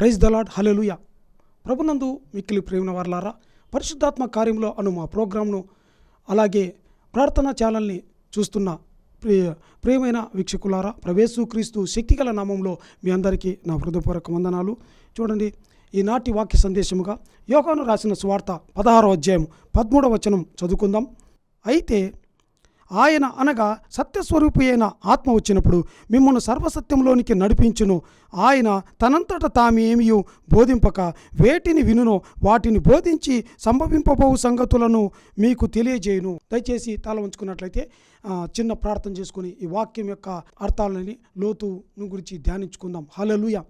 Praise the lord, హల్లెలూయా. ప్రభునందు మిక్కిలి ప్రేమ వారలారా, పరిశుద్ధాత్మ కార్యంలో అను మా ప్రోగ్రాంను అలాగే ప్రార్థనా ఛానల్ని చూస్తున్న ప్రియమైన వీక్షకులారా, ప్రవేశు క్రీస్తు శక్తిగల నామంలో మీ అందరికీ నా హృదయపూర్వక వందనాలు. చూడండి, ఈనాటి వాక్య సందేశముగా యోహాను రాసిన సువార్త 16వ అధ్యాయం 13వ వచనం చదువుకుందాం. అయితే ఆయన అనగా సత్యస్వరూపి అయిన ఆత్మ వచ్చినప్పుడు మిమ్మల్ని సర్వసత్యంలోనికి నడిపించును. ఆయన తనంతట తామేమియు బోధింపక వేటిని వినునో వాటిని బోధించి సంభవింపబోవు సంగతులను మీకు తెలియజేయును. దయచేసి తల ఉంచుకున్నట్లయితే చిన్న ప్రార్థన చేసుకుని ఈ వాక్యం యొక్క అర్థాలని లోతును గురించి ధ్యానించుకుందాం. హల్లెలూయా.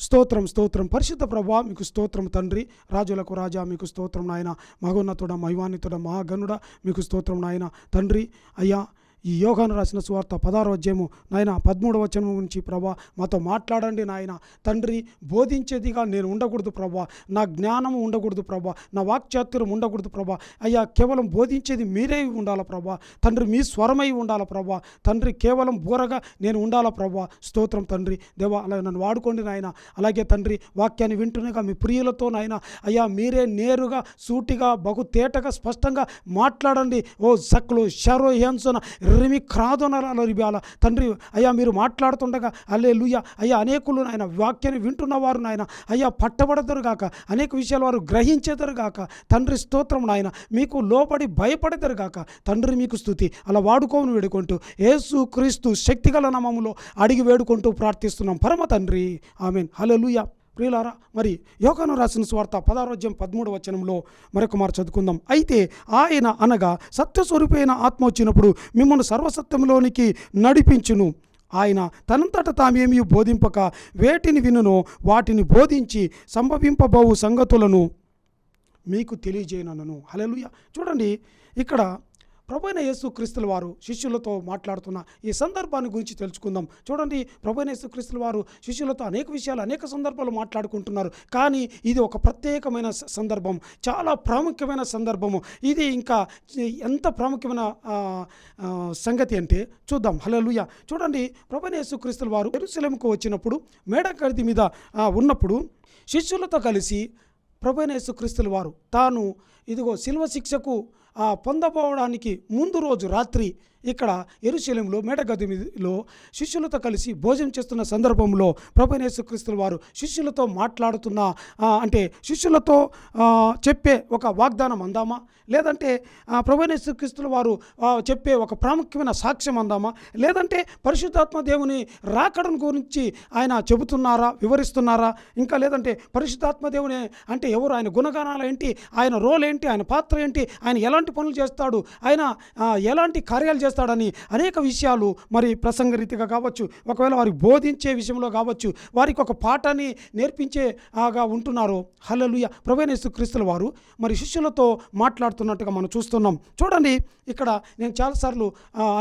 స్తోత్రం స్తోత్రం. పరిశుద్ధ ప్రభువా మీకు స్తోత్రం తండ్రి. రాజులకు రాజా మీకు స్తోత్రం నాయన. మహోన్నతుడ మహిమాన్వితుడ మహాగణుడ మీకు స్తోత్రం నాయన తండ్రి. అయ్యా, ఈ యోహాను రాసిన సువార్త 16వ అధ్యాయము నాయన 13వ వచనం నుంచి ప్రభా మాతో మాట్లాడండి నాయన తండ్రి. బోధించేదిగా నేను ఉండకూడదు ప్రభా, నా జ్ఞానము ఉండకూడదు ప్రభా, నా వాక్చాతుర్యం ఉండకూడదు ప్రభా. అయ్యా, కేవలం బోధించేది మీరే ఉండాలా ప్రభా తండ్రి, మీ స్వరమై ఉండాలా ప్రభా తండ్రి. కేవలం బూరగా నేను ఉండాలా ప్రభా. స్తోత్రం తండ్రి. దేవా, అలా నన్ను వాడుకోండి నాయన. అలాగే తండ్రి, వాక్యాన్ని వింటున్నాగా మీ ప్రియులతో నాయన అయ్యా మీరే నేరుగా సూటిగా బహు తేటగా స్పష్టంగా మాట్లాడండి. ఓ సక్కులు షరో హెన్సోన రిమి క్రాదోనరిబాల తండ్రి. అయ్యా, మీరు మాట్లాడుతుండగా హల్లెలూయా అయ్యా అనేకులు నాయన వాక్యాన్ని వింటున్నవారు నాయన అయ్యా పట్టబడతారు గాక, అనేక విషయాలు వారు గ్రహించేదరు గాక తండ్రి. స్తోత్రం నాయన. మీకు లోబడి భయపడతారు గాక తండ్రి. మీకు స్తుతి. అలా వాడుకోని వేడుకుంటూ యేసు క్రీస్తు శక్తిగల నామములో అడిగి వేడుకుంటూ ప్రార్థిస్తున్నాం పరమ తండ్రి, ఆమేన్. హల్లెలూయా. ప్రియులారా, మరి యోహాను రాసిన సువార్త 16వ అధ్యాయం 13వ వచనంలో మరొక మారు చదువుకుందాం. అయితే ఆయన అనగా సత్యస్వరూపైన ఆత్మ వచ్చినప్పుడు మిమ్మల్ని సర్వసత్యంలోనికి నడిపించును. ఆయన తనంతట తామేమీ బోధింపక వేటిని వినునో వాటిని బోధించి సంభవింపబోవు సంగతులను మీకు తెలియజేయనను. హల్లెలూయా. చూడండి, ఇక్కడ ప్రభువైన యేసు క్రీస్తుల వారు శిష్యులతో మాట్లాడుతున్న ఈ సందర్భాన్ని గురించి తెలుసుకుందాం. చూడండి, ప్రభువైన యేసు క్రీస్తుల వారు శిష్యులతో అనేక విషయాలు అనేక సందర్భాలు మాట్లాడుకుంటున్నారు. కానీ ఇది ఒక ప్రత్యేకమైన సందర్భం, చాలా ప్రాముఖ్యమైన సందర్భము. ఇది ఇంకా ఎంత ప్రాముఖ్యమైన సంగతి అంటే చూద్దాం. హల్లెలూయా. చూడండి, ప్రభువైన యేసు క్రీస్తుల వారు యెరూషలేముకు వచ్చినప్పుడు మేడగది మీద ఉన్నప్పుడు శిష్యులతో కలిసి ప్రభువైన యేసు క్రీస్తుల వారు తాను ఇదిగో శిలువ శిక్షకు పొందబోవడానికి ముందు రోజు రాత్రి ఇక్కడ యెరూషలేములో మేడగదిలో శిష్యులతో కలిసి భోజనం చేస్తున్న సందర్భంలో ప్రభువైన యేసుక్రీస్తుల వారు శిష్యులతో మాట్లాడుతున్న అంటే శిష్యులతో చెప్పే ఒక వాగ్దానం అందామా, లేదంటే ప్రభువైన యేసుక్రీస్తుల వారు చెప్పే ఒక ప్రాముఖ్యమైన సాక్ష్యం అందామా, లేదంటే పరిశుద్ధాత్మ దేవుని రాకడం గురించి ఆయన చెబుతున్నారా, వివరిస్తున్నారా, ఇంకా లేదంటే పరిశుద్ధాత్మ దేవుని అంటే ఎవరు, ఆయన గుణగణాలు ఏంటి, ఆయన రోల్ ఏంటి, ఆయన పాత్ర ఏంటి, ఆయన ఎలాంటి పనులు చేస్తాడు, ఆయన ఎలాంటి కార్యాలు చేస్తాడని అనేక విషయాలు మరి ప్రసంగరీతిగా కావచ్చు, ఒకవేళ వారికి బోధించే విషయంలో కావచ్చు, వారికి ఒక పాఠాన్ని నేర్పించేగా ఉంటున్నారు. హల్లెలూయా. ప్రభువైన యేసుక్రీస్తుల వారు మరి శిష్యులతో మాట్లాడుతున్నట్టుగా మనం చూస్తున్నాం. చూడండి, ఇక్కడ నేను చాలాసార్లు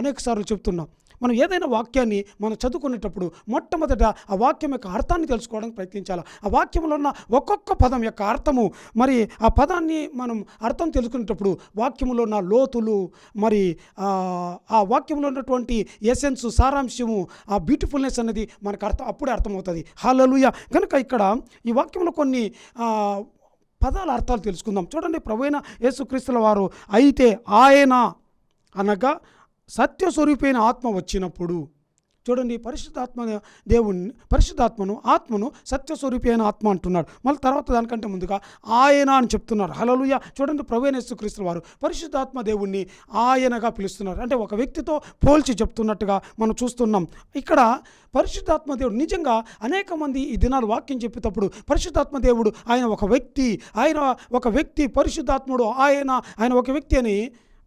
అనేక సార్లు చెప్తున్నా, మనం ఏదైనా వాక్యాన్ని మనం చదువుకునేటప్పుడు మొట్టమొదట ఆ వాక్యం యొక్క అర్థాన్ని తెలుసుకోవడానికి ప్రయత్నించాలి. ఆ వాక్యంలో ఉన్న ఒక్కొక్క పదం యొక్క అర్థము, మరి ఆ పదాన్ని మనం అర్థం తెలుసుకునేటప్పుడు వాక్యంలో ఉన్న లోతులు, మరి ఆ వాక్యంలో ఉన్నటువంటి ఎసెన్స్, సారాంశము, ఆ బ్యూటిఫుల్నెస్ అనేది మనకు అప్పుడే అర్థమవుతుంది. హల్లెలూయా. కనుక ఇక్కడ ఈ వాక్యంలో కొన్ని పదాల అర్థాలు తెలుసుకుందాం. చూడండి, ప్రభువైన యేసుక్రీస్తుల వారు అయితే ఆయన అనగా సత్యస్వరూపైన ఆత్మ వచ్చినప్పుడు, చూడండి, పరిశుద్ధాత్మను ఆత్మను సత్యస్వరూపి అయిన ఆత్మ అంటున్నాడు. మళ్ళీ తర్వాత దానికంటే ముందుగా ఆయన అని చెప్తున్నారు. హల్లెలూయా. చూడండి, ప్రభువైన యేసుక్రీస్తు వారు పరిశుద్ధాత్మ దేవుణ్ణి ఆయనగా పిలుస్తున్నారు. అంటే ఒక వ్యక్తితో పోల్చి చెప్తున్నట్టుగా మనం చూస్తున్నాం. ఇక్కడ పరిశుద్ధాత్మ దేవుడు నిజంగా అనేక మంది ఈ దినాలు వాక్యం చెప్పేటప్పుడు పరిశుద్ధాత్మ దేవుడు ఆయన ఒక వ్యక్తి, పరిశుద్ధాత్ముడు ఆయన ఒక వ్యక్తి అని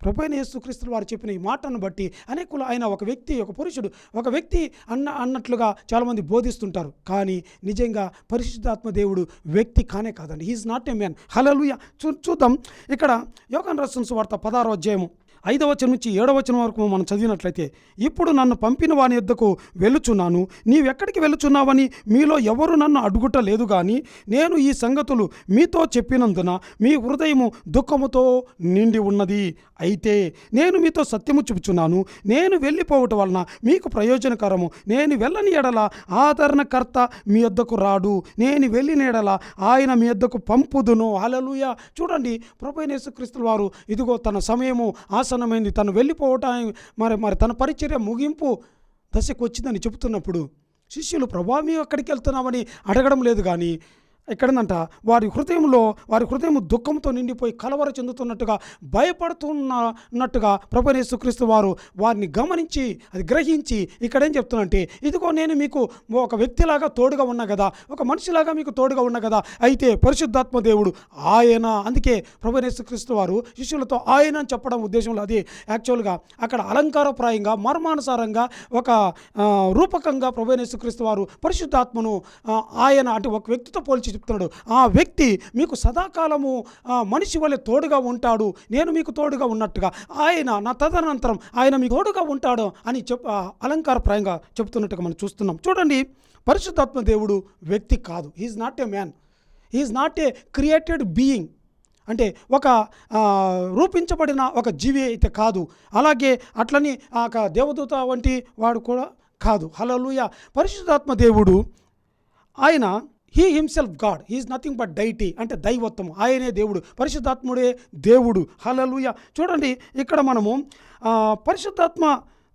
ప్రభువైన యేసుక్రీస్తు వారు చెప్పిన ఈ మాటను బట్టి అనేకులు ఆయన ఒక వ్యక్తి, ఒక పురుషుడు, ఒక వ్యక్తి అన్నట్లుగా చాలామంది బోధిస్తుంటారు. కానీ నిజంగా పరిశుద్ధాత్మ దేవుడు వ్యక్తి కానే కాదండి. He is not a man. Hallelujah. చూద్దాం, ఇక్కడ యోహాను రాసిన సువార్త 16వ అధ్యాయము 5వ వచనం నుంచి 7వ వచనం వరకు మనం చదివినట్లయితే, ఇప్పుడు నన్ను పంపిన వాని యొద్దకు వెళ్ళుచున్నాను, నీవెక్కడికి వెళ్ళుచున్నావని మీలో ఎవరు నన్ను అడుగుట లేదు గాని నేను ఈ సంగతులు మీతో చెప్పినందున మీ హృదయము దుఃఖముతో నిండి ఉన్నది. అయితే నేను మీతో సత్యము చెబుచున్నాను, నేను వెళ్ళిపోవటం వలన మీకు ప్రయోజనకరము. నేను వెళ్ళని ఎడల ఆదరణకర్త మీ యొద్దకు రాడు, నేను వెళ్ళిన ఎడల ఆయన మీ యొద్దకు పంపుదును. హల్లెలూయా. చూడండి, ప్రభువైన యేసుక్రీస్తు వారు ఇదిగో తన సమయము ఆసన్నమైంది, తను వెళ్ళిపోవటానికి మరి తన పరిచర్య ముగింపు దశకు వచ్చిందని చెబుతున్నప్పుడు శిష్యులు, ప్రభా మేము ఎక్కడికి వెళ్తున్నామని అడగడం లేదు, కానీ ఎక్కడందంట వారి హృదయం దుఃఖంతో నిండిపోయి కలవర చెందుతున్నట్టుగా, భయపడుతున్నట్టుగా ప్రభువైన యేసుక్రీస్తు వారు వారిని గమనించి అది గ్రహించి ఇక్కడేం చెప్తున్నంటే, ఇదిగో నేను మీకు ఒక వ్యక్తిలాగా తోడుగా ఉన్నా కదా, ఒక మనిషిలాగా మీకు తోడుగా ఉన్నా కదా, అయితే పరిశుద్ధాత్మ దేవుడు ఆయన. అందుకే ప్రభువైన యేసుక్రీస్తు వారు శిష్యులతో ఆయన అని చెప్పడం ఉద్దేశంలో అది యాక్చువల్గా అక్కడ అలంకారప్రాయంగా మర్మానుసారంగా ఒక రూపకంగా ప్రభువైన యేసుక్రీస్తు వారు పరిశుద్ధాత్మను ఆయన అంటే ఒక వ్యక్తితో పోల్చి చెప్తున్నాడు. ఆ వ్యక్తి మీకు సదాకాలము మనిషి వలె తోడుగా ఉంటాడు, నేను మీకు తోడుగా ఉన్నట్టుగా ఆయన నా తదనంతరం ఆయన మీకు తోడుగా ఉంటాడు అని అలంకారప్రాయంగా చెప్తున్నట్టుగా మనం చూస్తున్నాం. చూడండి, పరిశుద్ధాత్మ దేవుడు వ్యక్తి కాదు. He's not a man, he's not a created being, అంటే ఒక రూపించబడిన ఒక జీవి అయితే కాదు. అలాగే అట్లని ఒక దేవదూత వంటి వాడు కూడా కాదు. హల్లెలూయా. పరిశుద్ధాత్మ దేవుడు ఆయన he himself God, he is nothing but deity, అంటే దైవత్వము. ఆయనే దేవుడు, పరిశుద్ధాత్ముడే దేవుడు. హల్లెలూయా. చూడండి, ఇక్కడ మనము పరిశుద్ధాత్మ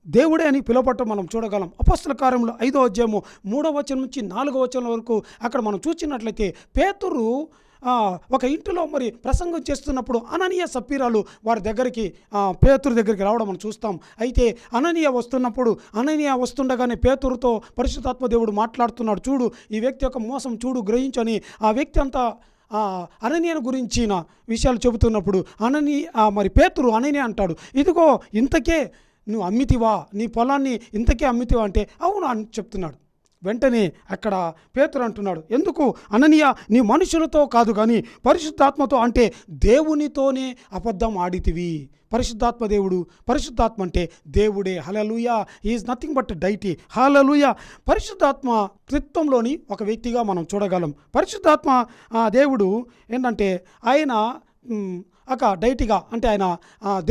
దేవుడే అని పిలువబడటం మనం చూడగలం. అపోస్తల కార్యములు 5వ అధ్యాయము 3వ వచనం నుంచి 4వ వచనం వరకు అక్కడ మనం చూసినట్లయితే, పేతురు ఒక ఇంటిలో మరి ప్రసంగం చేస్తున్నప్పుడు అననీయ సప్పీరాలు వారి దగ్గరికి పేతురు దగ్గరికి రావడం మనం చూస్తాం. అయితే అననీయ వస్తుండగానే పేతురుతో పరిశుద్ధాత్మ దేవుడు మాట్లాడుతున్నాడు. చూడు, ఈ వ్యక్తి యొక్క మోసం చూడు, గ్రహించని ఆ వ్యక్తి అంతా అననీయను గురించిన విషయాలు చెబుతున్నప్పుడు మరి పేతురు అననీయ అంటాడు, ఇదిగో ఇంతకే నువ్వు అమ్మితివా, నీ పొలాన్ని ఇంతకే అమ్మితివా అంటే అవును అని చెప్తున్నాడు. వెంటనే అక్కడ పేతురు అంటున్నాడు, ఎందుకు అననీయ, నీ మనుషులతో కాదు కానీ పరిశుద్ధాత్మతో, అంటే దేవునితోనే అబద్ధం ఆడితివి. పరిశుద్ధాత్మ అంటే దేవుడే. Hallelujah. Is nothing but deity. Hallelujah. పరిశుద్ధాత్మ త్రిత్వంలోని ఒక వ్యక్తిగా మనం చూడగలం. పరిశుద్ధాత్మ దేవుడు ఏంటంటే ఆయన ఒక డైటీగా, అంటే ఆయన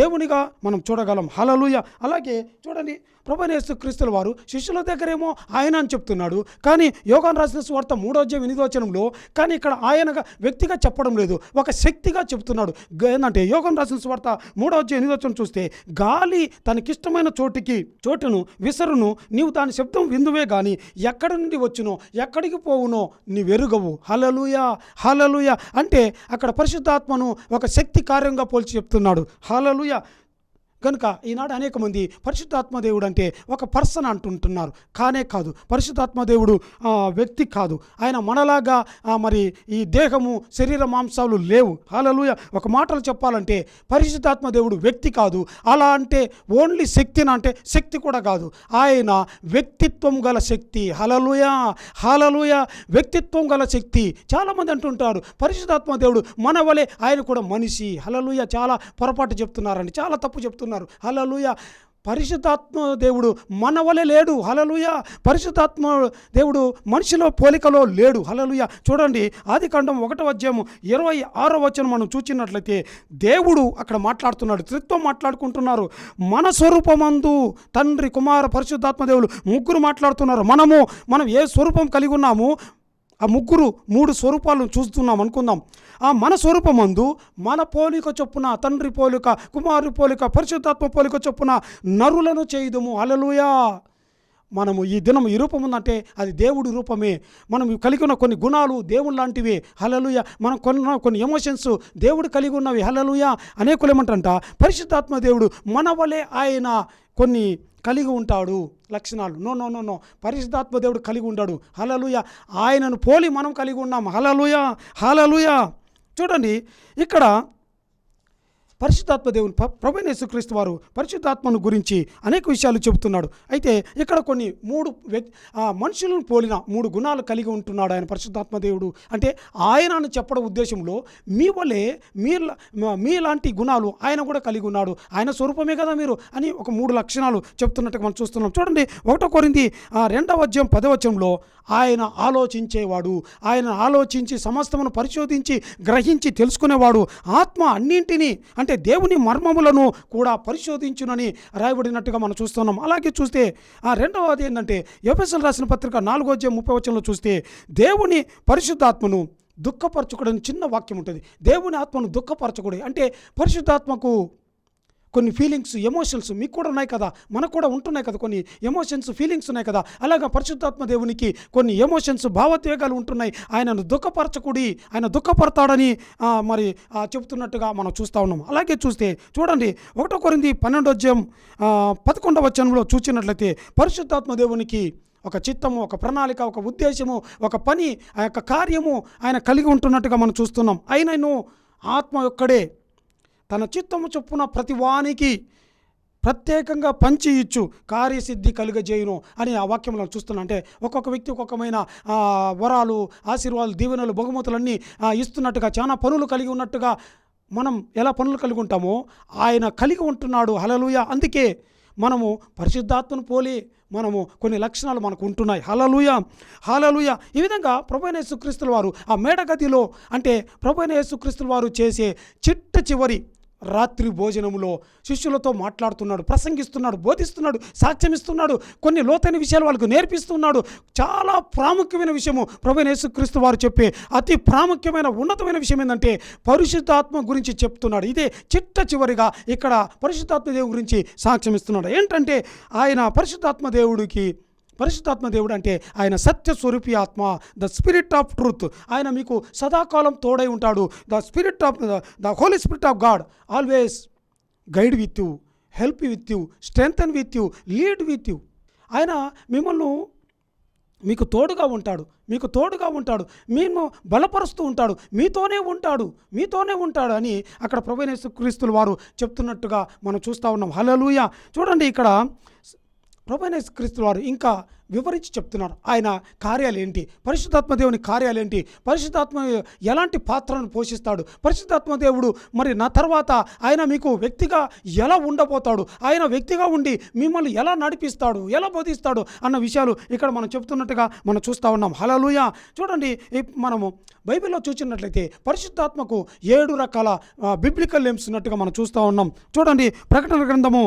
దేవునిగా మనం చూడగలం. హల్లెలూయా. అలాగే చూడండి, ప్రభువైన యేసుక్రీస్తుల వారు శిష్యుల దగ్గరేమో ఆయన అని చెప్తున్నాడు, కానీ యోహాను రాసిన సువార్త 3వ అధ్యాయం 8వ వచనంలో కానీ ఇక్కడ ఆయనగా వ్యక్తిగా చెప్పడం లేదు, ఒక శక్తిగా చెప్తున్నాడు. ఏంటంటే యోహాను రాసిన సువార్త 3వ అధ్యాయం 8వ వచనం చూస్తే, గాలి తనకిష్టమైన చోటును విసరును, నీవు దాని శబ్దం విందువే గాని ఎక్కడి నుండి వచ్చునో ఎక్కడికి పోవునో నీవెరుగవు. హల్లెలూయా. హల్లెలూయా. అంటే అక్కడ పరిశుద్ధాత్మను ఒక శక్తి కార్యంగా పోల్చి చెప్తున్నాడు. హల్లెలూయా. కనుక ఈనాడు అనేక మంది పరిశుద్ధాత్మ దేవుడు అంటే ఒక పర్సన్ అంటుంటున్నారు. కానే కాదు, పరిశుద్ధాత్మ దేవుడు వ్యక్తి కాదు. ఆయన మనలాగా మరి ఈ దేహము శరీర మాంసాలు లేవు. హల్లెలూయా. ఒక మాటలు చెప్పాలంటే పరిశుద్ధాత్మ దేవుడు వ్యక్తి కాదు. అలా అంటే ఓన్లీ శక్తినా అంటే శక్తి కూడా కాదు, ఆయన వ్యక్తిత్వం గల శక్తి. హల్లెలూయా. హల్లెలూయా. వ్యక్తిత్వం గల శక్తి. చాలామంది అంటుంటారు పరిశుద్ధాత్మ దేవుడు మన వలె ఆయన కూడా మనిషి. హల్లెలూయా. చాలా పొరపాటు చెప్తున్నారండి, చాలా తప్పు చెప్తున్నారు. హల్లెలూయా. పరిశుద్ధాత్మ దేవుడు మన వలె లేడు. హల్లెలూయా. పరిశుద్ధాత్మ దేవుడు మనిషిలో పోలికలో లేడు. హల్లెలూయా. చూడండి, ఆదికాండం 1వ అధ్యాయము 26వ వచనం మనం చూచినట్లయితే దేవుడు అక్కడ మాట్లాడుతున్నాడు, త్రిత్వం మాట్లాడుకుంటున్నారు. మన స్వరూపమందు తండ్రి, కుమార, పరిశుద్ధాత్మ దేవుడు ముగ్గురు మాట్లాడుతున్నారు. మనం ఏ స్వరూపం కలిగి ఉన్నాము, ఆ ముగ్గురు 3 స్వరూపాలను చూస్తున్నాం అనుకుందాం. మన స్వరూపమందు మన పోలిక చొప్పున, తండ్రి పోలిక, కుమారు పోలిక, పరిశుద్ధాత్మ పోలిక చొప్పున నరులను చేయుదుము. హల్లెలూయా. మనము ఈ దినం ఈ రూపం ఉందంటే అది దేవుడి రూపమే. మనం కలిగి ఉన్న కొన్ని గుణాలు దేవుడు లాంటివి. హల్లెలూయా. మనం కొన్ని ఎమోషన్స్ దేవుడు కలిగి ఉన్నవి. హల్లెలూయా. అనేకులు ఏమంటారంట, పరిశుద్ధాత్మ దేవుడు మన వలె ఆయన కొన్ని కలిగి ఉంటాడు లక్షణాలు. నో, పరిశుద్ధాత్మ దేవుడు కలిగి ఉంటాడు. హల్లెలూయా. ఆయనను పోలి మనం కలిగి ఉన్నాం. హల్లెలూయా. హల్లెలూయా. చూడండి, ఇక్కడ పరిశుద్ధాత్మ దేవుని ప్రభువైన యేసుక్రీస్తు వారు పరిశుద్ధాత్మను గురించి అనేక విషయాలు చెబుతున్నాడు. అయితే ఇక్కడ కొన్ని మనుషులను పోలిన 3 గుణాలు కలిగి ఉంటున్నాడు ఆయన పరిశుద్ధాత్మ దేవుడు. అంటే ఆయన అని చెప్పడం ఉద్దేశంలో మీ వలే మీలాంటి గుణాలు ఆయన కూడా కలిగి ఉన్నాడు, ఆయన స్వరూపమే కదా మీరు అని ఒక 3 లక్షణాలు చెప్తున్నట్టుగా మనం చూస్తున్నాం. చూడండి 1 కొరింథీ 2వ అధ్యాయం 10వ వచనంలో ఆయన ఆలోచించేవాడు, ఆయన ఆలోచించి సమస్తమును పరిశోధించి గ్రహించి తెలుసుకునేవాడు, ఆత్మ అన్నింటినీ అంటే దేవుని మర్మములను కూడా పరిశోధించునని రాయబడినట్టుగా మనం చూస్తున్నాం. అలాగే చూస్తే రెండవది ఏంటంటే ఎఫెసీయులకు రాసిన పత్రిక 4వ అధ్యాయం 30వ వచనంలో చూస్తే దేవుని పరిశుద్ధాత్మను దుఃఖపరచకూడని చిన్న వాక్యం ఉంటుంది. దేవుని ఆత్మను దుఃఖపరచకూడదు అంటే పరిశుద్ధాత్మకు కొన్ని ఫీలింగ్స్, ఎమోషన్స్ మీకు కూడా ఉన్నాయి కదా, మనకు కూడా ఉంటున్నాయి కదా, కొన్ని ఎమోషన్స్, ఫీలింగ్స్ ఉన్నాయి కదా. అలాగా పరిశుద్ధాత్మ దేవునికి కొన్ని ఎమోషన్స్, భావోద్వేగాలు ఉంటున్నాయి. ఆయనను దుఃఖపరచకూడి, ఆయన దుఃఖపడతాడని మరి చెబుతున్నట్టుగా మనం చూస్తూ ఉన్నాం. అలాగే చూస్తే చూడండి 1 కొరింథీ 12వ అధ్యాయం 11వ వచనంలో చూసినట్లయితే పరిశుద్ధాత్మ దేవునికి ఒక చిత్తము, ఒక ప్రణాళిక, ఒక ఉద్దేశము, ఒక పని, ఆ యొక్క కార్యము ఆయన కలిగి ఉంటున్నట్టుగా మనం చూస్తున్నాం. ఆయనను ఆత్మ ఒక్కడే తన చిత్తము చొప్పున ప్రతి వానికి ప్రత్యేకంగా పంచి ఇచ్చు కార్యసిద్ధి కలుగజేయును అని ఆ వాక్యంలో చూస్తున్నాం. అంటే ఒక్కొక్క వ్యక్తి ఒక్కొక్కమైన వరాలు, ఆశీర్వాదాలు, దీవెనలు, బహుమతులన్నీ ఇస్తున్నట్టుగా, చాలా పనులు కలిగి ఉన్నట్టుగా మనం ఎలా పనులు కలిగి ఉంటామో ఆయన కలిగి ఉంటున్నాడు. హల్లెలూయా. అందుకే మనము పరిశుద్ధాత్మను పోలి మనము కొన్ని లక్షణాలు మనకు ఉంటున్నాయి. హల్లెలూయా, హల్లెలూయా. ఈ విధంగా ప్రభువైన యేసుక్రీస్తుల వారు ఆ మేడగదిలో అంటే ప్రభువైన యేసుక్రీస్తుల వారు చేసే చివరి రాత్రి భోజనంలో శిష్యులతో మాట్లాడుతున్నాడు, ప్రసంగిస్తున్నాడు, బోధిస్తున్నాడు, సాక్ష్యం ఇస్తున్నాడు, కొన్ని లోతైన విషయాలు వాళ్ళకు నేర్పిస్తున్నాడు. చాలా ప్రాముఖ్యమైన విషయము ప్రభువైన యేసుక్రీస్తు వారు చెప్పే అతి ప్రాముఖ్యమైన ఉన్నతమైన విషయం ఏంటంటే పరిశుద్ధాత్మ గురించి చెప్తున్నాడు. ఇదే చివరిగా ఇక్కడ పరిశుద్ధాత్మ దేవుడి గురించి సాక్ష్యం ఇస్తున్నాడు. ఏంటంటే ఆయన పరిశుద్ధాత్మ దేవుడు అంటే ఆయన సత్యస్వరూపి ఆత్మ, ద స్పిరిట్ ఆఫ్ ట్రూత్. ఆయన మీకు సదాకాలం తోడై ఉంటాడు. The Holy Spirit of God always guide with you, help with you, strengthen with you, lead with you. ఆయన మీకు తోడుగా ఉంటాడు, మేము బలపరుస్తూ ఉంటాడు, మీతోనే ఉంటాడు అని అక్కడ ప్రభువైన యేసుక్రీస్తుల వారు చెప్తున్నట్టుగా మనం చూస్తూ ఉన్నాం. హల్లెలూయా. చూడండి ఇక్కడ ప్రభువైన యేసుక్రీస్తుల వారు ఇంకా వివరించి చెప్తున్నారు ఆయన కార్యాలు ఏంటి, పరిశుద్ధాత్మ దేవుని కార్యాలు ఏంటి, పరిశుద్ధాత్మ ఎలాంటి పాత్రను పోషిస్తాడు, పరిశుద్ధాత్మ దేవుడు మరి నా తర్వాత ఆయన మీకు వ్యక్తిగా ఎలా ఉండబోతాడు, ఆయన వ్యక్తిగా ఉండి మిమ్మల్ని ఎలా నడిపిస్తాడు, ఎలా బోధిస్తాడు అన్న విషయాలు ఇక్కడ మనం చెప్తున్నట్టుగా మనం చూస్తూ ఉన్నాం. హల్లెలూయా. చూడండి మనము బైబిల్లో చూసినట్లయితే పరిశుద్ధాత్మకు 7 రకాల బిబ్లికల్ నేమ్స్ ఉన్నట్టుగా మనం చూస్తూ ఉన్నాం. చూడండి ప్రకటన గ్రంథము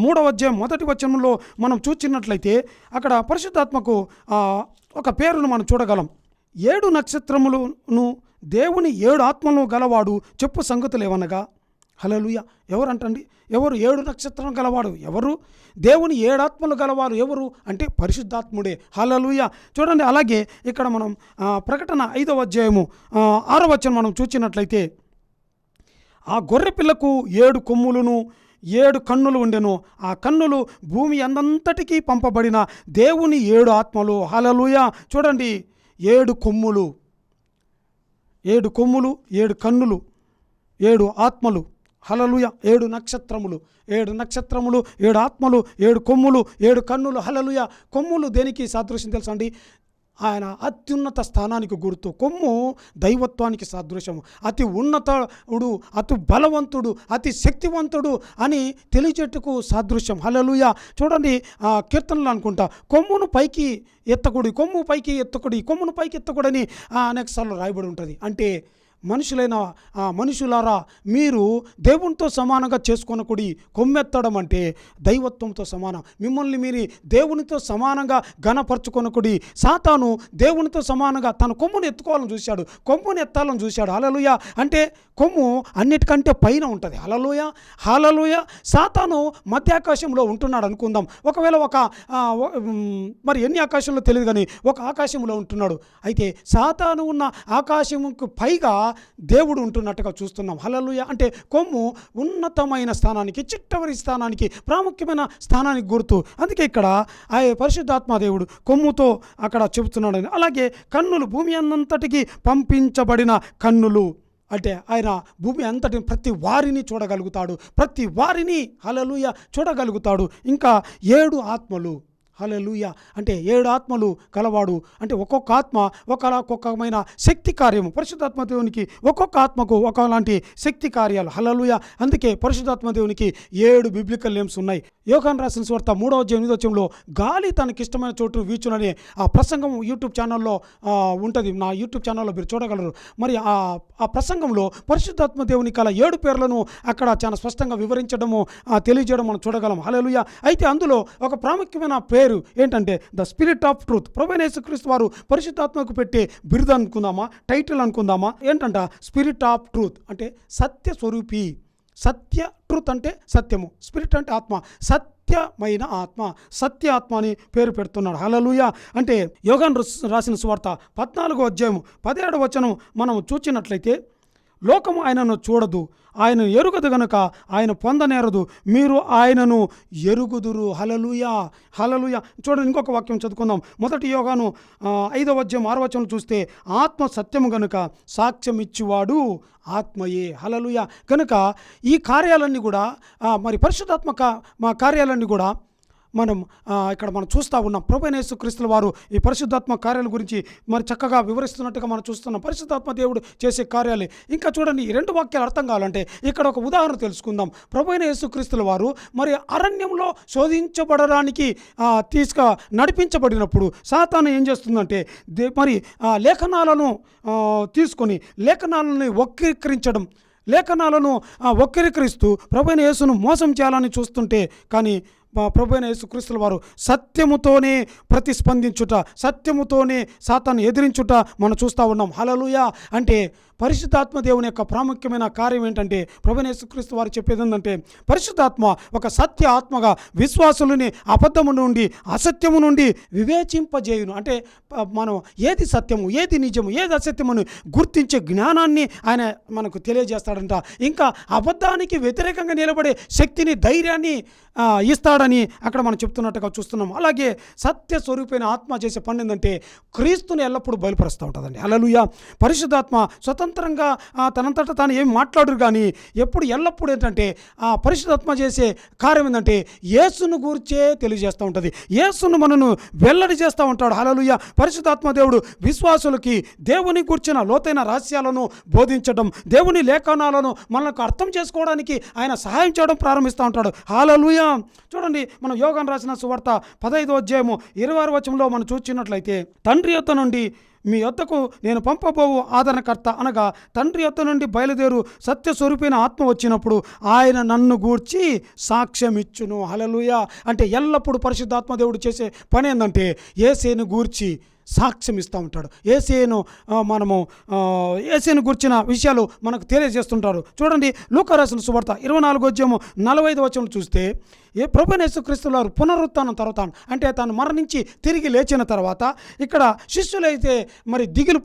3వ అధ్యాయం 1వ వచనంలో మనం చూసినట్లయితే అక్కడ పరిశుద్ధాత్మకు ఒక పేరును మనం చూడగలం. 7 నక్షత్రములను దేవుని 7 ఆత్మలను గలవాడు చెప్పు సంగతులు ఏమనగా. హల్లెలూయా. ఎవరంటండి? ఎవరు 7 నక్షత్రం గలవాడు? ఎవరు? దేవుని 7 ఆత్మలు గలవారు ఎవరు అంటే పరిశుద్ధాత్ముడే. హల్లెలూయా. చూడండి అలాగే ఇక్కడ మనం ప్రకటన 5వ అధ్యాయము 6వ వచనం మనం చూసినట్లయితే ఆ గొర్రె పిల్లకు 7 కొమ్ములను 7 కన్నులు ఉండెను, ఆ కన్నులు భూమి అందంతటికీ పంపబడిన దేవుని 7 ఆత్మలు. హల్లెలూయా. చూడండి 7 కొమ్ములు, 7 కన్నులు, 7 ఆత్మలు. హల్లెలూయా. 7 నక్షత్రములు, 7 ఆత్మలు, 7 కొమ్ములు, 7 కన్నులు. హల్లెలూయా. కొమ్ములు దేనికి సాదృశ్యం తెలుసా అండి? ఆయన అత్యున్నత స్థానానికి గుర్తు. కొమ్ము దైవత్వానికి సాదృశ్యము. అతి ఉన్నతుడు, అతి బలవంతుడు, అతి శక్తివంతుడు అని తెలియజేట్టుకు సాదృశ్యం. హల్లెలూయా. చూడండి కీర్తనలు అనుకుంటా కొమ్మును పైకి ఎత్తకుడి, కొమ్మును పైకి ఎత్తకుడని అనేకసార్లు రాయబడి ఉంటుంది. అంటే మనుషులారా మీరు దేవునితో సమానంగా చేసుకొనకుడి. కొమ్మెత్తడం అంటే దైవత్వంతో సమానం. మిమ్మల్ని మీరు దేవునితో సమానంగా ఘనపరచుకొనకుడి. సాతాను దేవునితో సమానంగా తన కొమ్మును ఎత్తాలని చూశాడు. హల్లెలూయా. అంటే కొమ్ము అన్నిటికంటే పైన ఉంటుంది. హల్లెలూయా, హల్లెలూయా. సాతాను మధ్యాకాశంలో ఉంటున్నాడు అనుకుందాం. ఒకవేళ మరి ఎన్ని ఆకాశంలో తెలియదు కానీ ఒక ఆకాశంలో ఉంటున్నాడు. అయితే సాతాను ఉన్న ఆకాశంకు పైగా దేవుడు ఉంటున్నట్టుగా చూస్తున్నాం. హల్లెలూయా. అంటే కొమ్ము ఉన్నతమైన స్థానానికి, చిట్టవరి స్థానానికి, ప్రాముఖ్యమైన స్థానానికి గుర్తు. అందుకే ఇక్కడ ఆ పరిశుద్ధాత్మ దేవుడు కొమ్ముతో అక్కడ చెబుతున్నాడని. అలాగే కన్నులు భూమి అంతటికి పంపించబడిన కన్నులు. అంటే ఆయన భూమి అంతటి ప్రతి వారిని చూడగలుగుతాడు, ప్రతి వారిని హల్లెలూయా చూడగలుగుతాడు. ఇంకా 7 ఆత్మలు, హల్లెలూయా, అంటే 7 ఆత్మలు కలవాడు. అంటే ఒక్కొక్క ఆత్మ ఒక్కొక్కమైన శక్తి కార్యము. పరిశుద్ధాత్మ దేవునికి ఒక్కొక్క ఆత్మకు ఒకలాంటి శక్తి కార్యాలు. హల్లెలూయా. అందుకే పరిశుద్ధాత్మ దేవునికి 7 బిబ్లికల్ నేమ్స్ ఉన్నాయి. యోహాను రాసిన సువార్త 3వ అధ్యాయం 8వ వచనంలో గాలి తనకిష్టమైన చోటు వీచుననే ఆ ప్రసంగం యూట్యూబ్ ఛానల్లో ఉంటుంది. నా యూట్యూబ్ ఛానల్లో మీరు చూడగలరు. మరి ఆ ప్రసంగంలో పరిశుద్ధాత్మ దేవునికి అలా 7 పేర్లను అక్కడ చాలా స్పష్టంగా వివరించడము, తెలియజేయడం మనం చూడగలం. హల్లెలూయా. అయితే అందులో ఒక ప్రాముఖ్యమైన పేరు ఏంటంటే ద స్పిరిట్ ఆఫ్ ట్రూత్. ప్రభువైన యేసుక్రీస్తు వారు పరిశుద్ధాత్మకు పెట్టే బిరుదు అనుకుందామా, టైటిల్ అనుకుందామా, ఏంటంట స్పిరిట్ ఆఫ్ ట్రూత్ అంటే సత్య స్వరూపి. సత్య, ట్రూత్ అంటే సత్యము, స్పిరిట్ అంటే ఆత్మ, సత్యమైన ఆత్మ, సత్య ఆత్మ అని పేరు పెడుతున్నాడు. హల్లెలూయా. అంటే యోహాను రాసిన సువార్త 14వ అధ్యాయం 17వ వచనం మనం చూచినట్లయితే, లోకము ఆయనను చూడదు, ఆయన ఎరుగదు గనుక ఆయన పొందనేరదు, మీరు ఆయనను ఎరుగుదురు. హల్లెలూయా, హల్లెలూయా. చూడండి, ఇంకొక వాక్యం చదువుకుందాం. 1 యోహాను 5వ అధ్యాయం 6వ వచనం చూస్తే, ఆత్మ సత్యము గనుక సాక్ష్యం ఇచ్చువాడు ఆత్మయే. హల్లెలూయా. కనుక ఈ కార్యాలన్నీ కూడా మరి పరిశుద్ధాత్మ కార్యాలన్నీ కూడా ఇక్కడ మనం చూస్తూ ఉన్నాం. ప్రభువైన యేసుక్రీస్తు వారు ఈ పరిశుద్ధాత్మ కార్యాల గురించి మరి చక్కగా వివరిస్తున్నట్టుగా మనం చూస్తున్నాం. పరిశుద్ధాత్మ దేవుడు చేసే కార్యాలు. ఇంకా చూడండి, ఈ 2 వాక్యాలు అర్థం కావాలంటే ఇక్కడ ఒక ఉదాహరణ తెలుసుకుందాం. ప్రభువైన యేసుక్రీస్తు వారు మరి అరణ్యంలో శోధించబడడానికి నడిపించబడినప్పుడు సాతాను ఏం చేస్తుందంటే మరి లేఖనాలను తీసుకొని లేఖనాలను వక్రీకరిస్తూ ప్రభువైన యేసును మోసం చేయాలని చూస్తుంటే, కానీ ప్రభువైన యేసుక్రీస్తు వారు సత్యముతోనే ప్రతిస్పందించుట, సత్యముతోనే సాతాను ఎదిరించుట మనం చూస్తూ ఉన్నాం. హల్లెలూయా. అంటే పరిశుద్ధాత్మ దేవుని యొక్క ప్రాముఖ్యమైన కార్యం ఏంటంటే, ప్రభువైన యేసుక్రీస్తు వారు చెప్పేది ఏంటంటే, పరిశుద్ధాత్మ ఒక సత్య ఆత్మగా విశ్వాసులని అబద్ధము నుండి, అసత్యము నుండి వివేచింపజేయును. అంటే మనం ఏది సత్యము, ఏది నిజము, ఏది అసత్యమును గుర్తించే జ్ఞానాన్ని ఆయన మనకు తెలియజేస్తాడంట. ఇంకా అబద్ధానికి వ్యతిరేకంగా నిలబడే శక్తిని, ధైర్యాన్ని ఇస్తాడని అక్కడ మనం చెప్తున్నట్టుగా చూస్తున్నాం. అలాగే సత్య స్వరూపైన ఆత్మ చేసే పని ఏంటంటే క్రీస్తుని ఎల్లప్పుడూ బయలుపరుస్తూ ఉంటుందండి. హల్లెలూయా. పరిశుద్ధాత్మ స్వతంత్రంగా తనంతట తాను ఏం మాట్లాడరు, కానీ ఎల్లప్పుడూ ఏంటంటే ఆ పరిశుద్ధాత్మ చేసే కార్యం ఏంటంటే యేసును గూర్చే తెలియజేస్తూ ఉంటుంది, యేసును మనను వెల్లడి చేస్తూ ఉంటాడు. హల్లెలూయా. పరిశుద్ధాత్మ దేవుడు విశ్వాసులకి దేవుని గూర్చిన లోతైన రహస్యాలను బోధించడం, దేవుని లేఖనాలను మనకు అర్థం చేసుకోవడానికి ఆయన సహాయం చేయడం ప్రారంభిస్తూ ఉంటాడు. హల్లెలూయా. చూడండి, మనం యోహాను రాసిన సువార్త 15వ అధ్యాయము 26వ వచనంలో మనం చూచినట్లయితే, తండ్రి యొద్ద నుండి మీ యొద్దకు నేను పంపబోవు ఆదరణకర్త అనగా తండ్రి యొద్ద నుండి బయలుదేరు సత్య స్వరూపైన ఆత్మ వచ్చినప్పుడు ఆయన నన్ను గూర్చి సాక్ష్యం ఇచ్చును. హల్లెలూయా. అంటే ఎల్లప్పుడూ పరిశుద్ధాత్మ దేవుడు చేసే పని ఏంటంటే యేసును గూర్చి సాక్ష్యం ఇస్తూ ఉంటాడు. యేసును గురించిన విషయాలు మనకు తెలియజేస్తుంటారు. చూడండి, లూకా రాసిన సువార్త 24వ అధ్యాయము 45వ వచనం చూస్తే, ప్రభువైన యేసుక్రీస్తు వారు పునరుత్థానం తర్వాత అంటే తాను మరణించి తిరిగి లేచిన తర్వాత ఇక్కడ శిష్యులైతే మరి దిగులు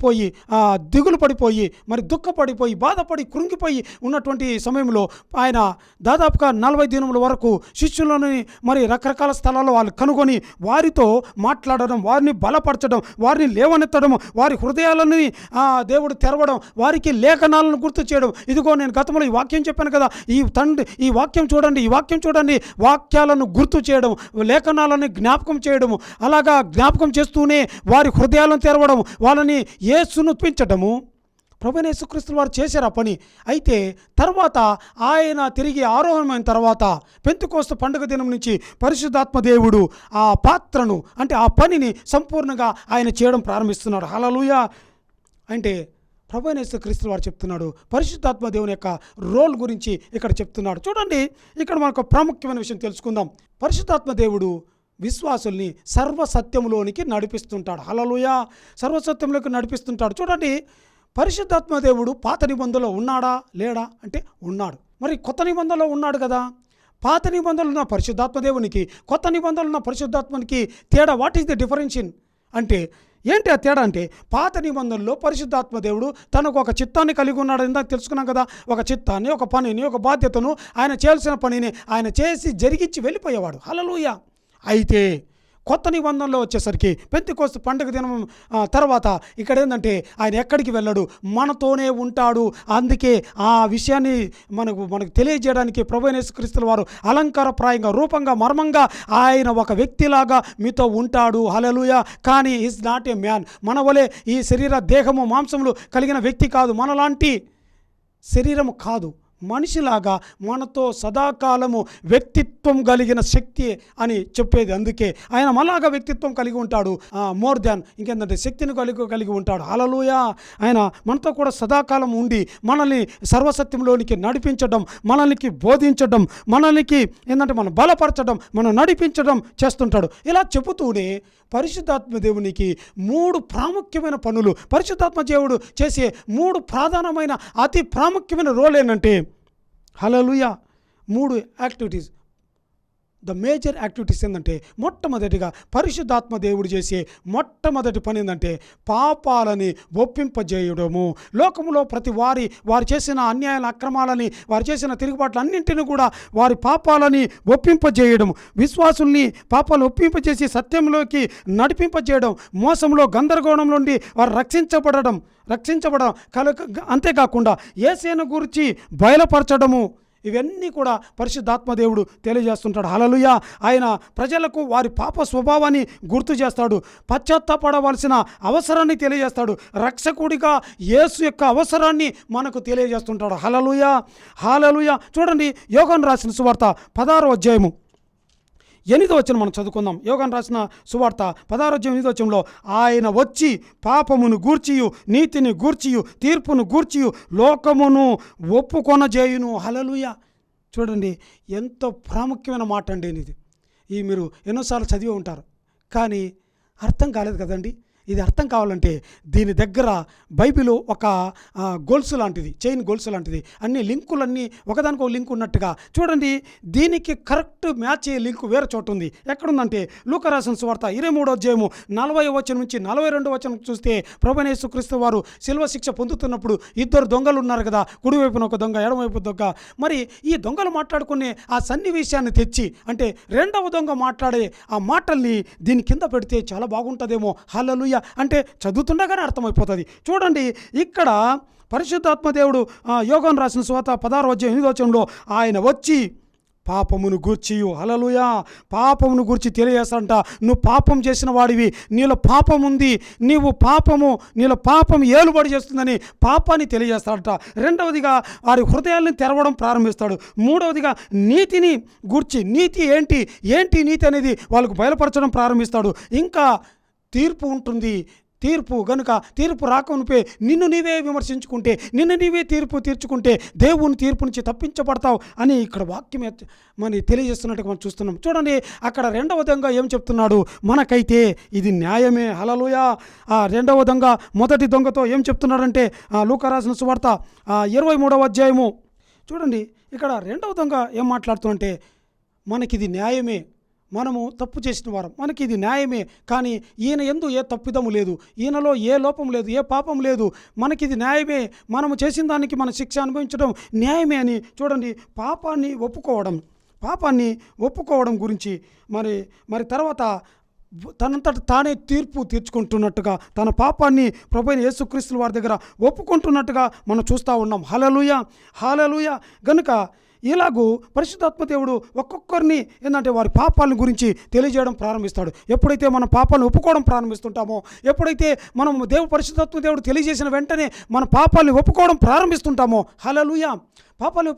పడిపోయి మరి దుఃఖపడిపోయి బాధపడి కృంగిపోయి ఉన్నటువంటి సమయంలో ఆయన దాదాపుగా 40 దినముల వరకు శిష్యులని మరి రకరకాల స్థలాల్లో వాళ్ళు కనుగొని వారితో మాట్లాడడం, వారిని బలపరచడం, వారిని లేవనెత్తడం, వారి హృదయాలని దేవుడు తెరవడం, వారికి లేఖనాలను గుర్తు చేయడం. ఇదిగో నేను గతంలో ఈ వాక్యం చెప్పాను కదా, ఈ వాక్యం చూడండి, వాక్యాలను గుర్తు చేయడం, లేఖనాలను జ్ఞాపకం చేయడము, అలాగా జ్ఞాపకం చేస్తూనే వారి హృదయాలను తెరవడం, వాళ్ళని యేసును పెంచడము ప్రభువైన యేసుక్రీస్తు వారు చేశారు ఆ పని. అయితే తర్వాత ఆయన తిరిగి ఆరోహణమైన తర్వాత పెంతెకోస్తు పండుగ దినం నుంచి పరిశుద్ధాత్మ దేవుడు ఆ పాత్రను అంటే ఆ పనిని సంపూర్ణంగా ఆయన చేయడం ప్రారంభిస్తున్నాడు. హల్లెలూయా. అంటే ప్రభువైన యేసుక్రీస్తు వారు చెప్తున్నాడు, పరిశుద్ధాత్మ దేవుని యొక్క రోల్ గురించి ఇక్కడ చెప్తున్నాడు. చూడండి, ఇక్కడ మనకు ప్రాముఖ్యమైన విషయం తెలుసుకుందాం. పరిశుద్ధాత్మ దేవుడు విశ్వాసుల్ని సర్వసత్యములోనికి నడిపిస్తుంటాడు. హల్లెలూయా. సర్వసత్యంలోకి నడిపిస్తుంటాడు. చూడండి, పరిశుద్ధాత్మ దేవుడు పాత నిబంధనలో ఉన్నాడా లేడా అంటే ఉన్నాడు. మరి కొత్త నిబంధనలో ఉన్నాడు కదా. పాత నిబంధనలు ఉన్న పరిశుద్ధాత్మ దేవునికి, కొత్త నిబంధనలు ఉన్న పరిశుద్ధాత్మనికి తేడా, వాట్ ఈస్ ది డిఫరెన్షియన్ అంటే ఏంటి ఆ తేడా అంటే, పాత నిబంధనలో పరిశుద్ధాత్మ దేవుడు తనకు ఒక చిత్తాన్ని కలిగి ఉన్నాడు. ఇందాక తెలుసుకున్నాం కదా, ఒక చిత్తాన్ని, ఒక పనిని, ఒక బాధ్యతను, ఆయన చేయాల్సిన పనిని ఆయన చేసి జరిగించి వెళ్ళిపోయేవాడు. హల్లెలూయా. అయితే కొత్త నిబంధనలో వచ్చేసరికి పెంతెకోస్తు పండుగ దినం తర్వాత ఇక్కడ ఏంటంటే ఆయన ఎక్కడికి వెళ్ళాడు, మనతోనే ఉంటాడు. అందుకే ఆ విషయాన్ని మనకు తెలియజేయడానికి ప్రభువైన యేసుక్రీస్తుల వారు అలంకారప్రాయంగా, రూపంగా, మర్మంగా ఆయన ఒక వ్యక్తిలాగా మీతో ఉంటాడు. హల్లెలూయా. కానీ ఈజ్ నాట్ ఏ మ్యాన్. మన వలె ఈ శరీర దేహము మాంసములు కలిగిన వ్యక్తి కాదు, మనలాంటి శరీరము కాదు, మనిషిలాగా మనతో సదాకాలము వ్యక్తిత్వం కలిగిన శక్తి అని చెప్పేది. అందుకే ఆయన మనలాగా వ్యక్తిత్వం కలిగి ఉంటాడు, మోర్ దాన్ ఇంకేంటంటే శక్తిని కలిగి ఉంటాడు. హల్లెలూయా. ఆయన మనతో కూడా సదాకాలం ఉండి మనల్ని సర్వసత్యంలోనికి నడిపించడం, మనల్ని బోధించడం, మనల్ని ఏంటంటే మనం బలపరచడం, మనం నడిపించడం చేస్తుంటాడు. ఇలా చెబుతూనే పరిశుద్ధాత్మ దేవునికి 3 ప్రాముఖ్యమైన పనులు, పరిశుద్ధాత్మ దేవుడు చేసే 3 ప్రధానమైన అతి ప్రాముఖ్యమైన రోల్ ఏంటంటే హల్లెలూయా 3 యాక్టివిటీస్. ద మేజర్ యాక్టివిటీస్ ఏంటంటే మొట్టమొదటిగా పరిశుద్ధాత్మ దేవుడు చేసే మొట్టమొదటి పని ఏంటంటే పాపాలని ఒప్పింపజేయడము. లోకములో ప్రతి వారు చేసిన అన్యాయాల, అక్రమాలని, వారు చేసిన తిరుగుబాట్లు అన్నింటినీ కూడా వారి పాపాలని ఒప్పింపజేయడం, విశ్వాసుల్ని పాపాలు ఒప్పింపజేసి సత్యంలోకి నడిపింపజేయడం, మోసంలో గందరగోళం నుండి వారు రక్షించబడడం అంతేకాకుండా యేసును గురించి బయలుపరచడము. ఇవన్నీ కూడా పరిశుద్ధాత్మ దేవుడు తెలియజేస్తుంటాడు. హల్లెలూయా. ఆయన ప్రజలకు వారి పాప స్వభావాన్ని గుర్తు చేస్తాడు, పశ్చాత్తాపడవలసిన అవసరాన్ని తెలియజేస్తాడు, రక్షకుడిగా యేసు యొక్క అవసరాన్ని మనకు తెలియజేస్తుంటాడు. హల్లెలూయా. హల్లెలూయా. చూడండి, యోహాను రాసిన సువార్త 16వ అధ్యాయము 8వ వచనం మనం చదువుకుందాం. యోహాను రాసిన సువార్త 16వ అధ్యాయం 8వ వచనంలో ఆయన వచ్చి పాపమును గూర్చియు, నీతిని గూర్చియు, తీర్పును గూర్చియు లోకమును ఒప్పుకొనజేయును. హల్లెలూయా. చూడండి, ఎంతో ప్రాముఖ్యమైన మాట అండి ఇది. మీరు ఎన్నోసార్లు చదివి ఉంటారు, కానీ అర్థం కాలేదు కదండి. ఇది అర్థం కావాలంటే దీని దగ్గర బైబిల్ ఒక గొలుసు లాంటిది, చైన్ గొలుసు లాంటిది. అన్ని లింకులన్నీ ఒకదానికి ఒక లింక్ ఉన్నట్టుగా చూడండి. దీనికి కరెక్ట్ మ్యాచ్ అయ్యే లింకు వేరే చోట ఉంది. ఎక్కడుందంటే లూకా రాసిన సువార్త 23వ అధ్యాయము 40వ వచనం నుంచి 42వ వచనం చూస్తే ప్రభువైన యేసుక్రీస్తు వారు శిలువ శిక్ష పొందుతున్నప్పుడు 2 దొంగలు ఉన్నారు కదా, కుడివైపున ఒక దొంగ, ఎడమవైపు దొంగ. మరి ఈ దొంగలు మాట్లాడుకునే ఆ సన్నివేశాన్ని తెచ్చి, అంటే రెండవ దొంగ మాట్లాడే ఆ మాటల్ని దీని కింద పెడితే చాలా బాగుంటుందేమో. హల్లెలూయా. అంటే చదువుతుండగానే అర్థమైపోతుంది. చూడండి, ఇక్కడ పరిశుద్ధాత్మ దేవుడు యోహాను రాసిన సువార్త 16వ అధ్యాయం 8వ వచనంలో ఆయన వచ్చి పాపమును గూర్చియు, హల్లెలూయా, పాపమును గూర్చి తెలియజేస్తాడంట. నువ్వు పాపం చేసిన వాడివి, నీలో పాపం ఉంది, నీలో పాపం ఏలుబడి చేస్తుందని పాపాన్ని తెలియజేస్తాడట. రెండవదిగా వారి హృదయాలను తెరవడం ప్రారంభిస్తాడు. మూడవదిగా నీతిని గూర్చి, నీతి ఏంటి నీతి అనేది వాళ్ళకు బయలుపరచడం ప్రారంభిస్తాడు. ఇంకా తీర్పు ఉంటుంది. తీర్పు రాకమునిపే నిన్ను నీవే విమర్శించుకుంటే, నిన్ను నీవే తీర్పు తీర్చుకుంటే దేవుని తీర్పు నుంచి తప్పించబడతావు అని ఇక్కడ వాక్యం మనకి తెలియజేస్తున్నట్టుగా మనం చూస్తున్నాం. చూడండి, అక్కడ రెండవ దొంగ ఏం చెప్తున్నాడు, మనకైతే ఇది న్యాయమే. హల్లెలూయా. రెండవ దొంగ మొదటి దొంగతో ఏం చెప్తున్నాడంటే లూకా రాసిన సువార్త 23వ అధ్యాయము చూడండి, ఇక్కడ రెండవ దొంగ ఏం మాట్లాడుతుందంటే మనకిది న్యాయమే, మనము తప్పు చేసిన వారం, మనకి ఇది న్యాయమే, కానీ ఈయన యందు ఏ తప్పిదము లేదు, ఈయనలో ఏ లోపం లేదు, ఏ పాపం లేదు, మనకిది న్యాయమే, మనము చేసిన దానికి మన శిక్ష అనుభవించడం న్యాయమే అని చూడండి పాపాన్ని ఒప్పుకోవడం గురించి మరి తర్వాత తనంతట తానే తీర్పు తీర్చుకుంటున్నట్టుగా తన పాపాన్ని ప్రభువైన యేసుక్రీస్తు వారి దగ్గర ఒప్పుకుంటున్నట్టుగా మనం చూస్తూ ఉన్నాం. హల్లెలూయా. హల్లెలూయా. గనుక ఇలాగూ పరిశుద్ధాత్మ దేవుడు ఒక్కొక్కరిని ఏంటంటే వారి పాపాలను గురించి తెలియజేయడం ప్రారంభిస్తాడు. ఎప్పుడైతే మనం పాపాలను ఒప్పుకోవడం ప్రారంభిస్తుంటామో, ఎప్పుడైతే మనం పరిశుద్ధాత్మ దేవుడు తెలియజేసిన వెంటనే మన పాపాలను ఒప్పుకోవడం ప్రారంభిస్తుంటామో, హల్లెలూయా, పాపాలు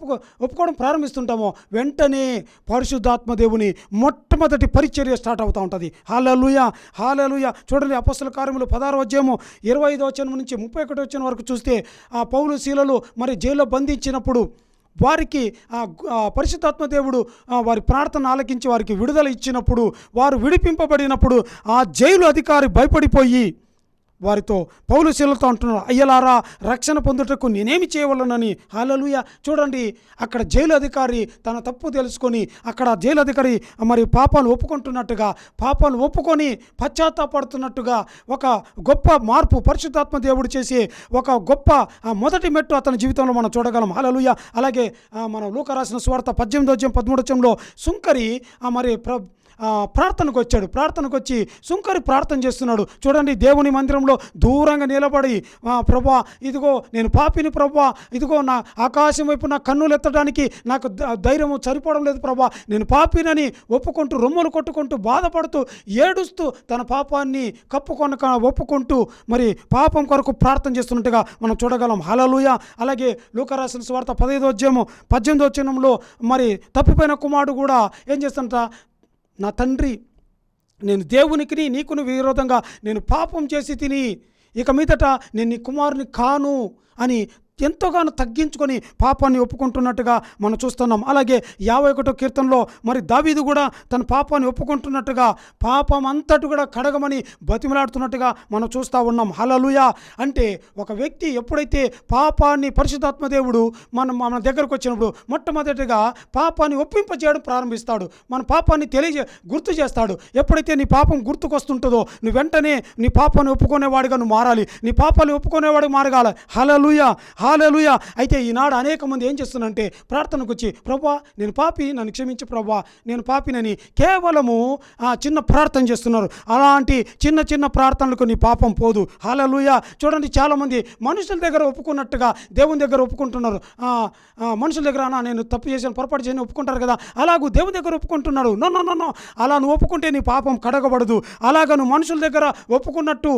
ఒప్పుకోవడం ప్రారంభిస్తుంటామో వెంటనే పరిశుద్ధాత్మ దేవుని మొట్టమొదటి పరిచర్య స్టార్ట్ అవుతూ ఉంటుంది. హల్లెలూయా. హల్లెలూయా. చూడండి, అపొస్తలుల కార్యములు 16వ అధ్యాయము 25వ వచనం నుంచి 31వ వచనం వరకు చూస్తే పౌలు శీలలు మరి జైల్లో బంధించినప్పుడు వారికి పరిశుద్ధాత్మ దేవుడు వారి ప్రార్థన ఆలకించి వారికి విడుదల ఇచ్చినప్పుడు, వారు విడిపింపబడినప్పుడు ఆ జైలు అధికారి భయపడిపోయి వారితో పౌలు శీలతో అంటున్నారు, అయ్యలారా, రక్షణ పొందుటకు నేనేమి చేయవలనని. హల్లెలూయా. చూడండి, అక్కడ జైలు అధికారి తన తప్పు తెలుసుకొని అక్కడ జైలు అధికారి మరి పాపాలు ఒప్పుకొని పశ్చాత్తాపడుతున్నట్టుగా ఒక గొప్ప మార్పు పరిశుద్ధాత్మ దేవుడు చేసి ఒక గొప్ప మొదటి మెట్టు అతని జీవితంలో మనం చూడగలం. హల్లెలూయా. అలాగే మనం లూకా రాసిన సువార్త 18వ అధ్యాయం 13వ వచనంలో సుంకరి మరి ప్రార్థనకు వచ్చాడు. ప్రార్థనకు వచ్చి సుంకరి ప్రార్థన చేస్తున్నాడు. చూడండి, దేవుని మందిరంలో దూరంగా నిలబడి, ప్రభా ఇదిగో నేను పాపిని ప్రభా, ఇదిగో నా ఆకాశం వైపు నా కన్నులు ఎత్తడానికి నాకు ధైర్యం సరిపోవడం లేదు ప్రభా, నేను పాపినని ఒప్పుకుంటూ రొమ్ములు కొట్టుకుంటూ బాధపడుతూ ఏడుస్తూ తన పాపాన్ని ఒప్పుకుంటూ మరి పాపం కొరకు ప్రార్థన చేస్తున్నట్టుగా మనం చూడగలం. హల్లెలూయా. అలాగే లూకా రాసిన సువార్త 15వ అధ్యాయము 18వ వచనంలో మరి తప్పిపోయిన కుమారుడు కూడా ఏం చేస్తుంట, నా తండ్రి, నేను దేవునికి నీకును విరోధంగా నేను పాపం చేసి తిని ఇక మీదట నేను నీ కుమారుని కాను అని ఎంతోగానో తగ్గించుకొని పాపాన్ని ఒప్పుకుంటున్నట్టుగా మనం చూస్తున్నాం. అలాగే 51వ కీర్తనలో మరి దావీదు కూడా తన పాపాన్ని ఒప్పుకుంటున్నట్టుగా పాపం అంతటి కూడా కడగమని బతిమలాడుతున్నట్టుగా మనం చూస్తూ ఉన్నాం. హల్లెలూయా. అంటే ఒక వ్యక్తి ఎప్పుడైతే పాపాన్ని పరిశుద్ధాత్మ దేవుడు మన దగ్గరకు వచ్చినప్పుడు మొట్టమొదటిగా పాపాన్ని ఒప్పింపజేయడం ప్రారంభిస్తాడు. మన పాపాన్ని గుర్తు చేస్తాడు. ఎప్పుడైతే నీ పాపం గుర్తుకొస్తుంటుందో నువ్వు వెంటనే నీ పాపాన్ని ఒప్పుకునేవాడిగా నువ్వు మారాలి. నీ పాపాన్ని ఒప్పుకునేవాడిగా మారగాల. హల్లెలూయా, హల్లెలూయా. అయితే ఈనాడు అనేక మంది ఏం చేస్తున్నారంటే ప్రార్థనకు వచ్చి, ప్రభా నేను పాపి, నన్ను క్షమించు ప్రభా, నేను పాపినని కేవలము చిన్న ప్రార్థన చేస్తున్నారు. అలాంటి చిన్న చిన్న ప్రార్థనలకు నీ పాపం పోదు. హల్లెలూయా. చూడండి, చాలామంది మనుషుల దగ్గర ఒప్పుకున్నట్టుగా దేవుని దగ్గర ఒప్పుకుంటున్నారు. మనుషుల దగ్గర నేను తప్పు చేశాను, పొరపాటు చేయని ఒప్పుకుంటారు కదా, అలాగూ దేవుని దగ్గర ఒప్పుకుంటున్నాడు. నో నో నో నో, అలా నువ్వు ఒప్పుకుంటే నీ పాపం కడగబడదు. అలాగా నువ్వు మనుషుల దగ్గర ఒప్పుకున్నట్టు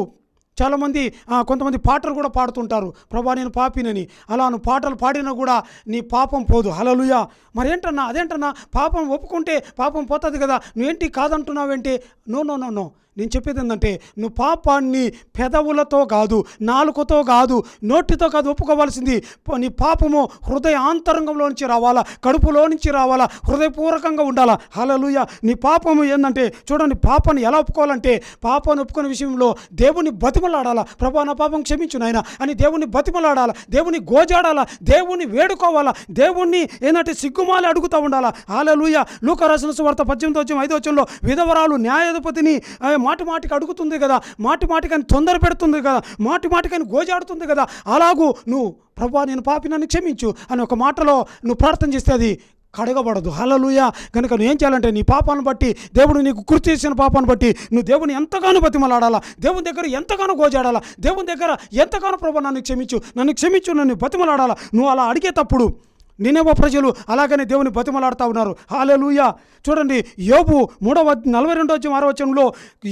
చాలామంది కొంతమంది పాటలు కూడా పాడుతుంటారు, ప్రభా నేను పాపినని. అలా నువ్వు పాటలు పాడినా కూడా నీ పాపం పోదు. హల్లెలూయా. మరి ఏంటన్నా, అదేంటన్నా, పాపం ఒప్పుకుంటే పాపం పోతుంది కదా, నువ్వేంటి కాదంటున్నావేంటి? నో నో నో నో, నేను చెప్పేది ఏంటంటే, నువ్వు పాపాన్ని పెదవులతో కాదు, నాలుకతో కాదు, నోటితో కాదు ఒప్పుకోవాల్సింది. నీ పాపము హృదయ ఆంతరంగంలో నుంచి రావాలా, కడుపులో నుంచి రావాలా, హృదయపూర్వకంగా ఉండాలా. హల్లెలూయా. నీ పాపము ఏంటంటే, చూడండి, పాపాన్ని ఎలా ఒప్పుకోవాలంటే, పాపాన్ని ఒప్పుకునే విషయంలో దేవుని బతిమలాడాలా. ప్రభా నా పాపం క్షమించు నాయనా అని దేవుని బతిమలాడాలా, దేవుని గోజాడాలా, దేవుని వేడుకోవాలా, దేవుణ్ణి ఏంటంటే సిగ్గుమాలి అడుగుతూ ఉండాలా. హల్లెలూయా. లూకా రాసిన సువార్త 18వ అధ్యాయం 5వ వచనంలో విధవరాలు న్యాయాధిపతిని మాటికి అడుగుతుంది కదా, మాటికని తొందర పెడుతుంది కదా, మాటికని గోజాడుతుంది కదా, అలాగూ నువ్వు ప్రభా నేను పాపి నన్ను క్షమించు అని ఒక మాటలో నువ్వు ప్రార్థన చేస్తే అది కడగబడదు. హల్లెలూయా. కనుక నువ్వు ఏం చేయాలంటే, నీ పాపాన్ని బట్టి, దేవుడు నీకు గుర్తు చేసిన పాపాన్ని బట్టి నువ్వు దేవుని ఎంతగానో బతిమలాడాలా, దేవుని దగ్గర ఎంతగానో గోజాడాలా, దేవుని దగ్గర ఎంతగానో ప్రభా నన్ను క్షమించు నన్ను బతిమలాడాలా. నువ్వు అలా అడిగేటప్పుడు నినెవె ప్రజలు అలాగనే దేవుని బతిమలాడుతూ ఉన్నారు. హల్లెలూయా. చూడండి, యోబు 42వ అధ్యాయం 6వ వచనంలో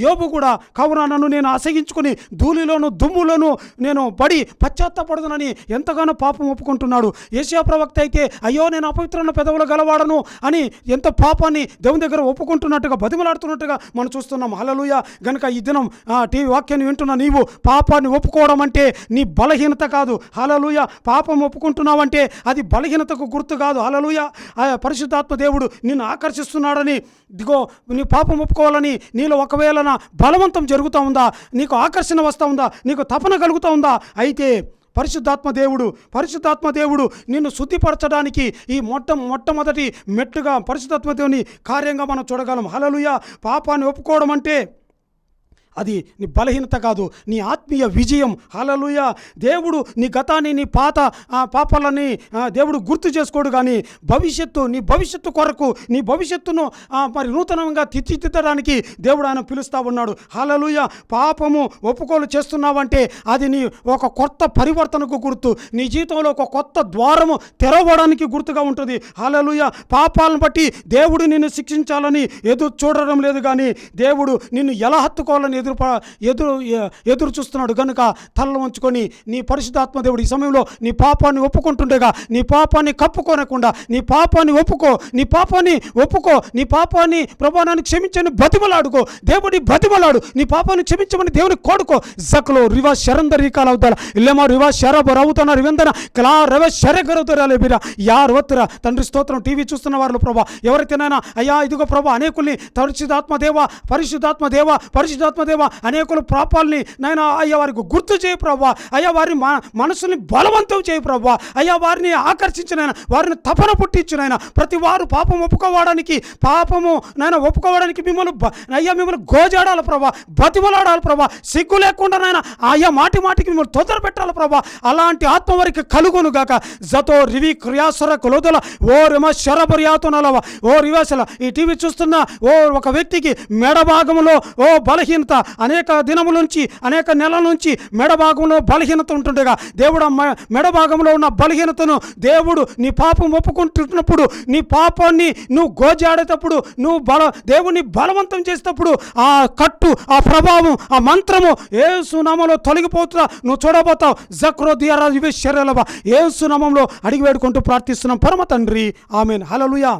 యోబు కూడా, కావున నన్ను నేను అసహించుకుని ధూళిలోను దుమ్ములోను నేను పడి పశ్చాత్తాపడదునని ఎంతగానో పాపం ఒప్పుకుంటున్నాడు. యెషయా ప్రవక్త అయితే, అయ్యో నేను అపవిత్రమైన పెదవులు గలవాడను అని ఎంత పాపాన్ని దేవుని దగ్గర ఒప్పుకుంటున్నట్టుగా బతిమలాడుతున్నట్టుగా మనం చూస్తున్నాం. హల్లెలూయా. గనుక ఈ దినం టీవీ వాక్యాన్ని వింటున్న నీవు పాపాన్ని ఒప్పుకోవడం అంటే నీ బలహీనత కాదు. హల్లెలూయా. పాపం ఒప్పుకుంటున్నావంటే అది బలహీనతకు గుర్తు కాదు. హల్లెలూయా. పరిశుద్ధాత్మ దేవుడు నిన్ను ఆకర్షిస్తున్నాడని, ఇదిగో నీ పాపం ఒప్పుకోవాలని నీలో ఒకవేళ బలవంతం జరుగుతూ ఉందా, నీకు ఆకర్షణ వస్తూ ఉందా, నీకు తపన కలుగుతూ ఉందా, అయితే పరిశుద్ధాత్మ దేవుడు నిన్ను శుద్ధిపరచడానికి ఈ మొట్టమొదటి మెట్టుగా పరిశుద్ధాత్మ దేవుని కార్యంగా మనం చూడగలం. హల్లెలూయా. పాపాన్ని ఒప్పుకోవడం అంటే అది నీ బలహీనత కాదు, నీ ఆత్మీయ విజయం. హల్లెలూయా. దేవుడు నీ గతాన్ని, నీ పాత పాపాలని దేవుడు గుర్తు చేసుకోడు, కానీ నీ భవిష్యత్తు కొరకు, నీ భవిష్యత్తును మరి నూతనంగా తీర్చిదిద్దడానికి దేవుడు ఆయన పిలుస్తూ ఉన్నాడు. హల్లెలూయా. పాపము ఒప్పుకోలు చేస్తున్నావంటే అది నీ ఒక కొత్త పరివర్తనకు గుర్తు, నీ జీవితంలో ఒక కొత్త ద్వారము తెరవడానికి గుర్తుగా ఉంటుంది. హల్లెలూయా. పాపాలను బట్టి దేవుడు నిన్ను శిక్షించాలని ఎదురు చూడడం లేదు, కానీ దేవుడు నిన్ను ఎలా హత్తుకోవాలని ఎదురు చూస్తున్నాడు. కనుక తలలో ఉంచుకొని నీ పరిశుద్ధాత్మ దేవుడు ఈ సమయంలో నీ పాపాన్ని ఒప్పుకుంటుండగా, నీ పాపాన్ని కప్పుకోనకుండా నీ పాపాన్ని ఒప్పుకో, నీ పాపాన్ని ప్రభావాన్ని క్షమించని బతిమలాడుకో, దేవుడి బతిమలాడు, నీ పాపాన్ని క్షమించమని దేవుని కోడుకో. జక్లో రివా శరందరి కాలవుతారా ఇల్లేమో రివా శరబర్ అవుతున్నా రివందన కలా రవ శరగరవుతారా బిరా యారు వత్తురా. తండ్రి స్తోత్రం. టీవీ చూస్తున్న వారు ప్రభా ఎవరైతేనైనా, అయ్యా ఇదిగో ప్రభా అనేకుల్ని పరిశుద్ధాత్మ దేవ దేవా అనేకుల పాపాలని నాయన అయ్యా వారికి గుర్తు చేయి ప్రభా. అయ్యా వారి మనసుని బలవంతం చేయి ప్రభా. అయ్యా వారిని ఆకర్షించినైనా వారిని తపన పుట్టించినైనా ప్రతి వారు పాపం ఒప్పుకోవడానికి మిమ్మల్ని అయ్యా మిమ్మల్ని గోజాడాలి ప్రభా, బతిమలాడాలి ప్రభా. సిగ్గు లేకుండా నాయన అయ్యా మాటికి మిమ్మల్ని తొందర పెట్టాలి ప్రభా. అలాంటి ఆత్మ వారికి కలుగును గాక. జతో రివి క్రియాసర కొలదల ఓ రిమ శరబర్యాతునలవ ఓ రివాసల ఈ టీవీ చూస్తున్న ఓ ఒక వ్యక్తికి మెడ భాగంలో ఓ బలహీనత అనేక దినముల నుంచి అనేక నెలల నుంచి మెడ భాగంలో బలహీనత ఉంటుండగా దేవుడు మెడ భాగంలో ఉన్న బలహీనతను దేవుడు నీ పాపం ఒప్పుకుంటున్నప్పుడు నీ పాపాన్ని నువ్వు గోజాడేటప్పుడు నువ్వు దేవుని బలవంతం చేసేటప్పుడు ఆ కట్టు ఆ ప్రభావం ఆ మంత్రము యేసు నామములో తొలగిపోతున్నా నువ్వు చూడబోతావు. జక్రో దియారా ఇవే శరీరలవ యేసు నామములో అడిగి వేడుకుంటూ ప్రార్థిస్తున్నాం పరమ తండ్రి, ఆమేన్. హల్లెలూయా.